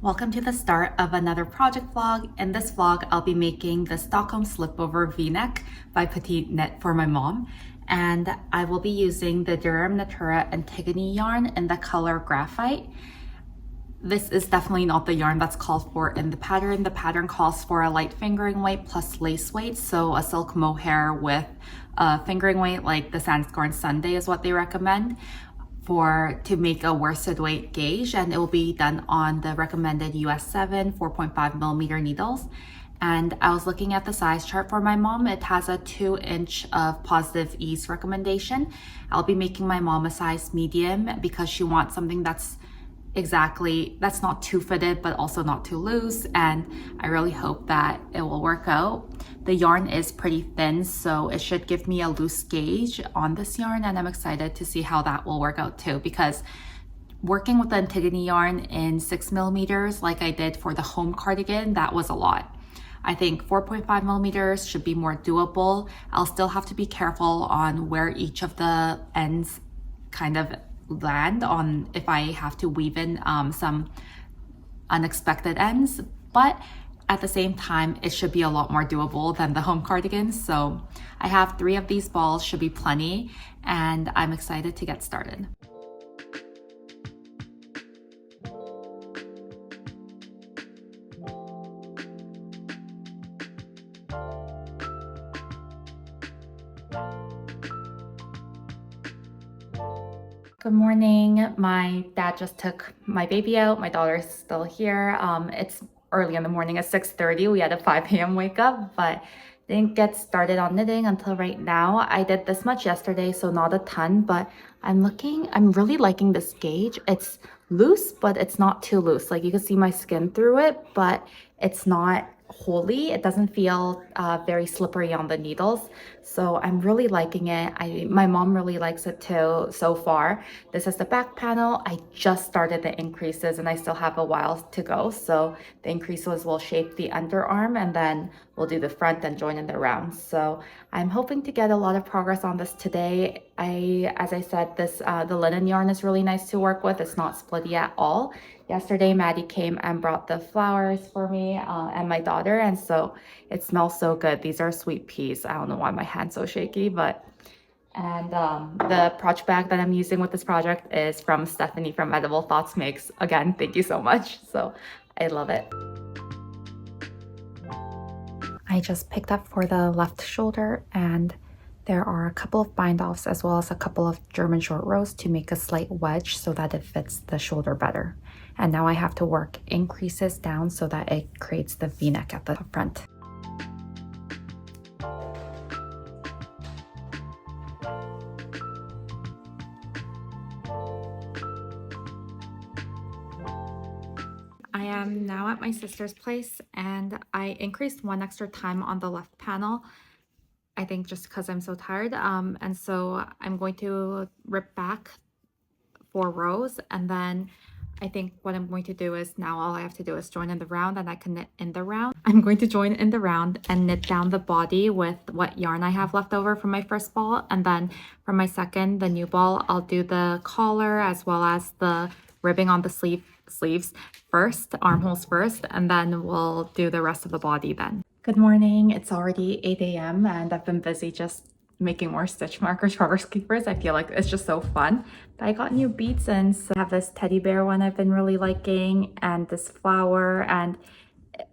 Welcome to the start of another project vlog. In this vlog, I'll be making the Stockholm Slipover V-neck by petiteknit for my mom. And I will be using the Rerum Natura Antigone yarn in the color Graphite. This is definitely not the yarn that's called for in the pattern. The pattern calls for a light fingering weight plus lace weight. So a silk mohair with a fingering weight like the Sandscorn Sunday is what they recommend to make a worsted weight gauge, and it will be done on the recommended US 7 4.5 millimeter needles. And I was looking at the size chart for my mom. It has a 2-inch of positive ease recommendation. I'll be making my mom a size medium because she wants something that's not too fitted but also not too loose, and I really hope that it will work out. The yarn is pretty thin, so it should give me a loose gauge on this yarn, and I'm excited to see how that will work out too, because working with the Antigone yarn in 6 millimeters like I did for the home cardigan, that was a lot. I think 4.5 millimeters should be more doable. I'll still have to be careful on where each of the ends kind of land on if I have to weave in some unexpected ends, but at the same time it should be a lot more doable than the home cardigan. So I have 3 of these balls, should be plenty, and I'm excited to get started. Good morning. My dad just took my baby out. My daughter's still here. It's early in the morning at 6:30. We had a 5 a.m. wake up, but didn't get started on knitting until right now. I did this much yesterday, so not a ton, but I'm really liking this gauge. It's loose, but it's not too loose. Like you can see my skin through it, but it's not wholly. It doesn't feel very slippery on the needles. So I'm really liking it. My mom really likes it too so far. This is the back panel. I just started the increases and I still have a while to go. So the increases will shape the underarm, and then we'll do the front and join in the rounds. So I'm hoping to get a lot of progress on this today. As I said, the linen yarn is really nice to work with. It's not splitty at all. Yesterday, Maddie came and brought the flowers for me and my daughter, and so it smells so good. These are sweet peas. I don't know why my hand's so shaky, and the project bag that I'm using with this project is from Stephanie from Edible Thoughts Makes. Again, thank you so much. So I love it. I just picked up for the left shoulder, and there are a couple of bind offs as well as a couple of German short rows to make a slight wedge so that it fits the shoulder better. And now I have to work increases down so that it creates the V-neck at the front. I am now at my sister's place, and I increased 1 extra time on the left panel, I think just because I'm so tired. And so I'm going to rip back 4 rows, and then I think what I'm going to do is now all I have to do is join in the round, and I can knit in the round. I'm going to join in the round and knit down the body with what yarn I have left over from my first ball, and then for my second, the new ball, I'll do the collar as well as the ribbing on the sleeves first, armholes first, and then we'll do the rest of the body then. Good morning. It's already 8 a.m. and I've been busy just making more stitch markers for our keepers. I feel like it's just so fun. But I got new beads in, so I have this teddy bear one I've been really liking, and this flower, and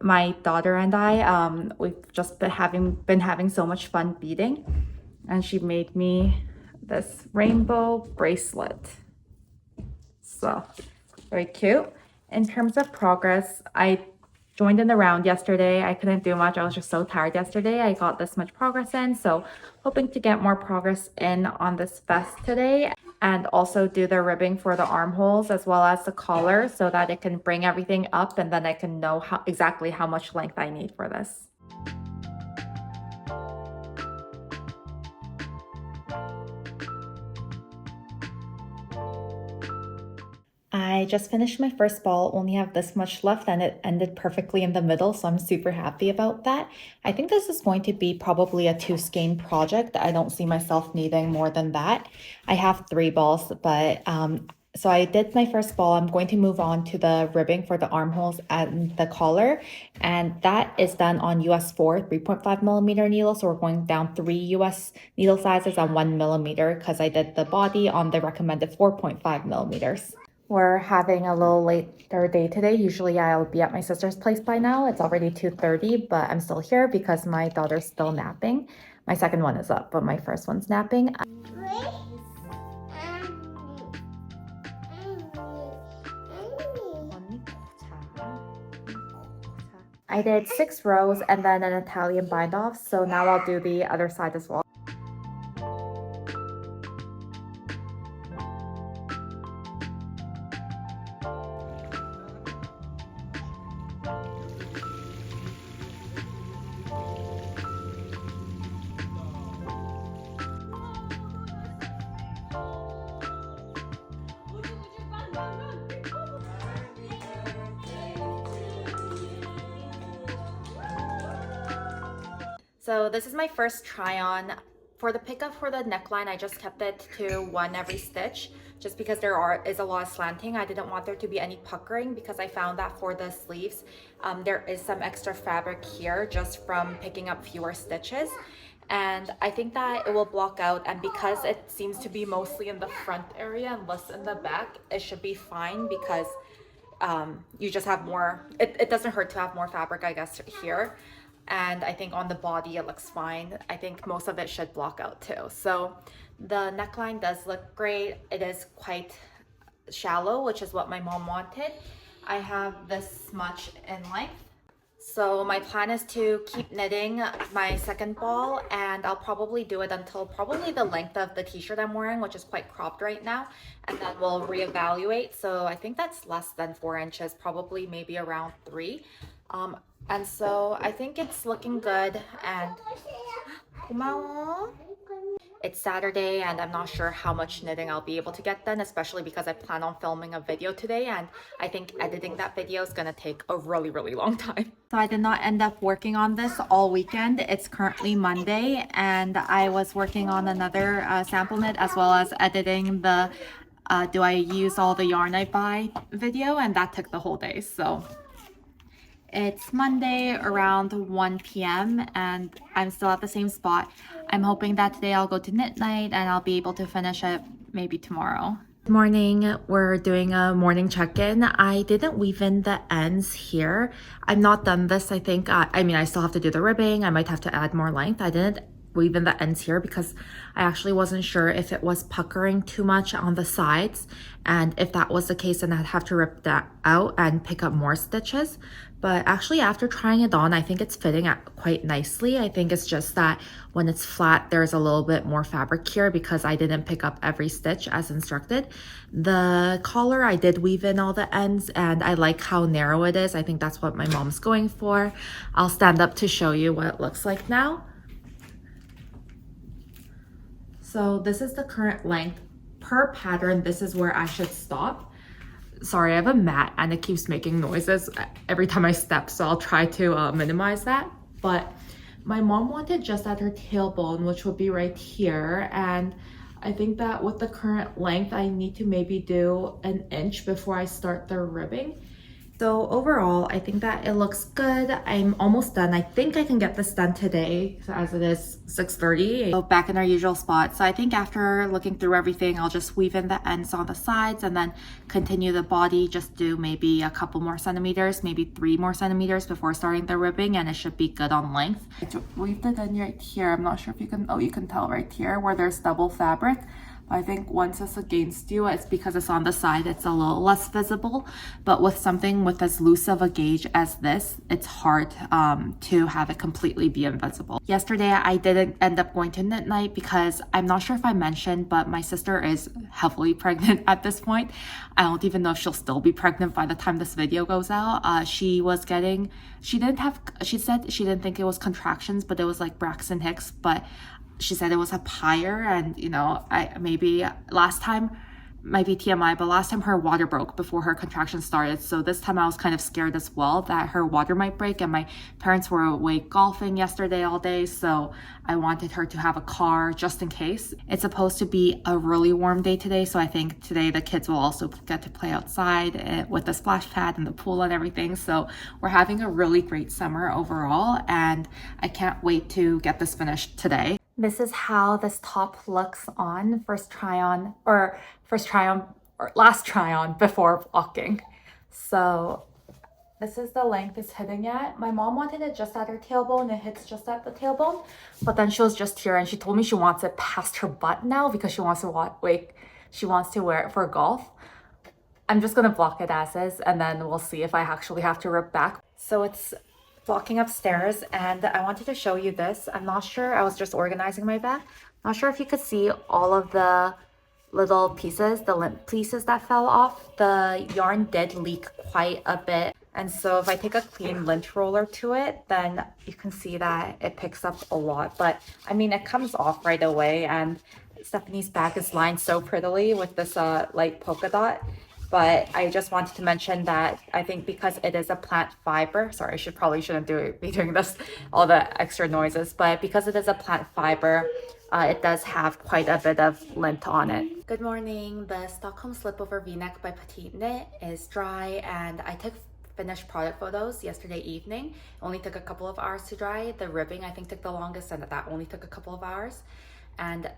my daughter and I, we've just been having so much fun beading, and she made me this rainbow bracelet. So very cute. In terms of progress, I joined in the round yesterday. I couldn't do much. I was just so tired yesterday. I got this much progress in, so hoping to get more progress in on this vest today, and also do the ribbing for the armholes as well as the collar so that it can bring everything up, and then I can know exactly how much length I need for this. I just finished my first ball, only have this much left, and it ended perfectly in the middle, so I'm super happy about that. I think this is going to be probably a 2 skein project. I don't see myself needing more than that. I have 3 balls, but So I did my first ball. I'm going to move on to the ribbing for the armholes and the collar. And that is done on US 4, 3.5 millimeter needle. So we're going down 3 US needle sizes on 1 millimeter because I did the body on the recommended 4.5 millimeters. We're having a little later day today. Usually I'll be at my sister's place by now. It's already 2:30, but I'm still here because my daughter's still napping. My second one is up, but my first one's napping. I did 6 rows and then an Italian bind off, so now I'll do the other side as well. So this is my first try on. For the pickup for the neckline, I just kept it to 1 every stitch just because there is a lot of slanting. I didn't want there to be any puckering because I found that for the sleeves, there is some extra fabric here just from picking up fewer stitches. And I think that it will block out, and because it seems to be mostly in the front area and less in the back, it should be fine because you just have more, it doesn't hurt to have more fabric, I guess, here. And I think on the body it looks fine. I think most of it should block out too. So the neckline does look great. It is quite shallow, which is what my mom wanted. I have this much in length. So my plan is to keep knitting my second ball, and I'll probably do it until probably the length of the t-shirt I'm wearing, which is quite cropped right now, and then we'll reevaluate. So I think that's less than 4 inches, probably maybe around 3. And so I think it's looking good, and it's Saturday and I'm not sure how much knitting I'll be able to get done, especially because I plan on filming a video today, and I think editing that video is gonna take a really long time. So I did not end up working on this all weekend. It's currently Monday and I was working on another sample knit as well as editing the do I use all the yarn I buy video, and that took the whole day. So it's Monday around 1 p.m. and I'm still at the same spot. I'm hoping that today I'll go to knit night and I'll be able to finish it maybe tomorrow. Good morning. We're doing a morning check-in. I didn't weave in the ends here. I've not done this, I think. I mean, I still have to do the ribbing. I might have to add more length. I didn't weave in the ends here because I actually wasn't sure if it was puckering too much on the sides, and if that was the case then I'd have to rip that out and pick up more stitches. But actually after trying it on, I think it's fitting quite nicely. I think it's just that when it's flat there's a little bit more fabric here because I didn't pick up every stitch as instructed. The collar, I did weave in all the ends and I like how narrow it is. I think that's what my mom's going for. I'll stand up to show you what it looks like now. So this is the current length. Per pattern, this is where I should stop. Sorry, I have a mat and it keeps making noises every time I step, so I'll try to minimize that. But my mom wanted just at her tailbone, which would be right here, and I think that with the current length, I need to maybe do 1 inch before I start the ribbing. So overall, I think that it looks good. I'm almost done. I think I can get this done today as it is 6:30. So back in our usual spot. So I think after looking through everything, I'll just weave in the ends on the sides and then continue the body. Just do maybe a couple more centimeters, maybe 3 more centimeters before starting the ribbing, and it should be good on length. I weaved it in right here. I'm not sure if you can, oh, you can tell right here where there's double fabric. I think once it's against you, it's because it's on the side, it's a little less visible. But with something with as loose of a gauge as this, it's hard to have it completely be invisible. Yesterday, I didn't end up going to knit night because I'm not sure if I mentioned, but my sister is heavily pregnant at this point. I don't even know if she'll still be pregnant by the time this video goes out. She said she didn't think it was contractions, but it was like Braxton Hicks, but she said it was up higher, and you know, maybe last time might be TMI, but last time her water broke before her contraction started. So this time I was kind of scared as well that her water might break, and my parents were away golfing yesterday all day. So I wanted her to have a car just in case. It's supposed to be a really warm day today. So I think today the kids will also get to play outside with the splash pad and the pool and everything. So we're having a really great summer overall, and I can't wait to get this finished today. This is how this top looks on last try on before walking. So this is the length it's hitting at. My mom wanted it just at her tailbone. It hits just at the tailbone, but then she was just here and she told me she wants it past her butt now because she wants to wear it for golf. I'm just gonna block it as is, and then we'll see if I actually have to rip back. So it's walking upstairs, and I wanted to show you this. I'm not sure, I was just organizing my bag. Not sure if you could see all of the little pieces, the lint pieces that fell off. The yarn did leak quite a bit, and so if I take a clean lint roller to it, then you can see that it picks up a lot. But I mean, it comes off right away, and Stephanie's bag is lined so prettily with this light polka dot. But I just wanted to mention that I think because it is a plant fiber, sorry, I probably shouldn't be doing this, all the extra noises, but because it is a plant fiber, it does have quite a bit of lint on it. Good morning. The Stockholm Slipover V-neck by petiteknit is dry, and I took finished product photos yesterday evening. It only took a couple of hours to dry. The ribbing I think took the longest, and that only took a couple of hours. And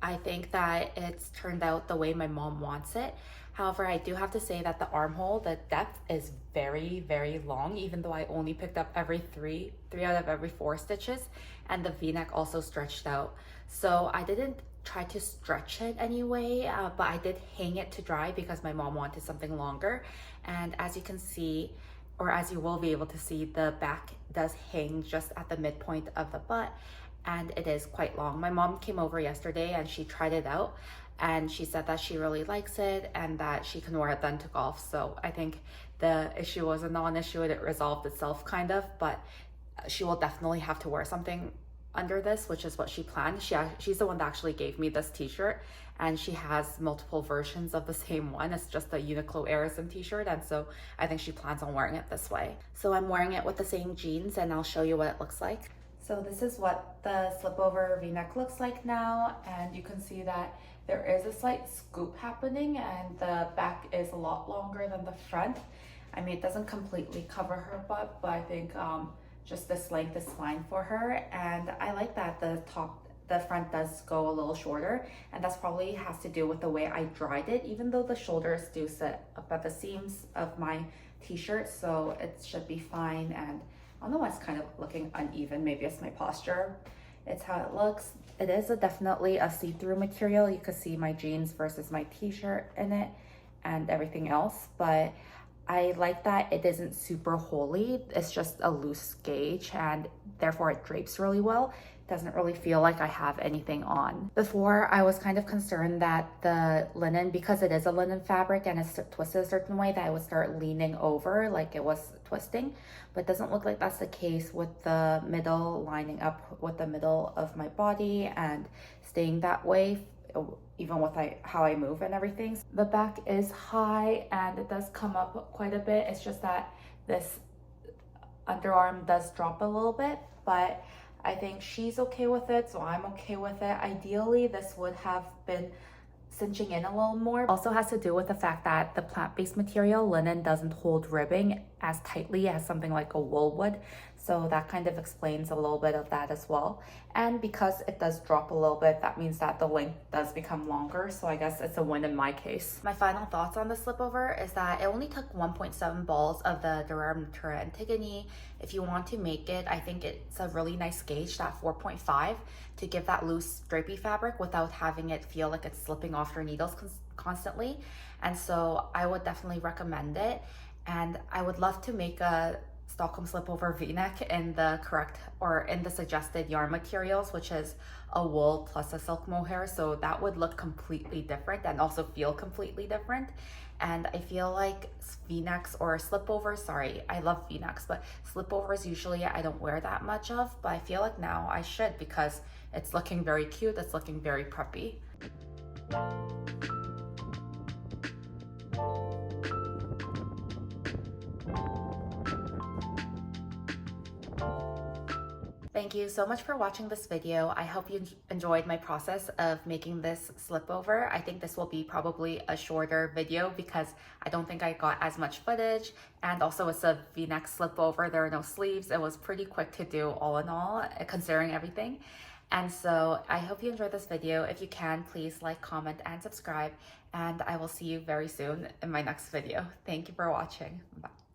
I think that it's turned out the way my mom wants it. However, I do have to say that the armhole, the depth is very, very long, even though I only picked up three out of every 4 stitches, and the V-neck also stretched out. So I didn't try to stretch it anyway, but I did hang it to dry because my mom wanted something longer. And as you can see, or as you will be able to see, the back does hang just at the midpoint of the butt, and it is quite long. My mom came over yesterday and she tried it out, and she said that she really likes it and that she can wear it then to golf. So I think the issue was a non-issue. It resolved itself kind of, but she will definitely have to wear something under this, which is what she planned. She's the one that actually gave me this t-shirt, and she has multiple versions of the same one. It's just a Uniqlo Airism t-shirt, and so I think she plans on wearing it this way. So I'm wearing it with the same jeans, and I'll show you what it looks like. So this is what the Slipover V-neck looks like now, and you can see that there is a slight scoop happening, and the back is a lot longer than the front. I mean, it doesn't completely cover her butt, but I think just this length is fine for her. And I like that the front does go a little shorter, and that's probably has to do with the way I dried it, even though the shoulders do sit up at the seams of my t-shirt, so it should be fine. And I don't know why it's kind of looking uneven. Maybe it's my posture. It's how it looks. It is definitely a see-through material. You can see my jeans versus my t-shirt in it and everything else, but I like that it isn't super holey. It's just a loose gauge, and therefore it drapes really well. It doesn't really feel like I have anything on. Before, I was kind of concerned that the linen, because it is a linen fabric and it's twisted a certain way, that I would start leaning over like it was twisting, but it doesn't look like that's the case, with the middle lining up with the middle of my body and staying that way, even with how I move and everything. The back is high and it does come up quite a bit. It's just that this underarm does drop a little bit, but I think she's okay with it, so I'm okay with it. Ideally, this would have been cinching in a little more. Also has to do with the fact that the plant-based material, linen, doesn't hold ribbing as tightly as something like a wool would. So that kind of explains a little bit of that as well. And because it does drop a little bit, that means that the length does become longer. So I guess it's a win in my case. My final thoughts on the slipover is that it only took 1.7 balls of the Rerum Natura Antigone. If you want to make it, I think it's a really nice gauge, that 4.5, to give that loose drapey fabric without having it feel like it's slipping off your needles constantly. And so I would definitely recommend it. And I would love to make a Stockholm Slipover V-neck in the correct, or in the suggested yarn materials, which is a wool plus a silk mohair. So that would look completely different and also feel completely different. And I feel like V-necks or slipovers, sorry, I love V-necks, but slipovers usually I don't wear that much of, but I feel like now I should, because it's looking very cute, it's looking very preppy. Thank you so much for watching this video. I hope you enjoyed my process of making this slipover. I think this will be probably a shorter video because I don't think I got as much footage, and also it's a V-neck slipover. There are no sleeves. It was pretty quick to do all in all, considering everything. And so I hope you enjoyed this video. If you can, please like, comment, and subscribe, and I will see you very soon in my next video. Thank you for watching. Bye.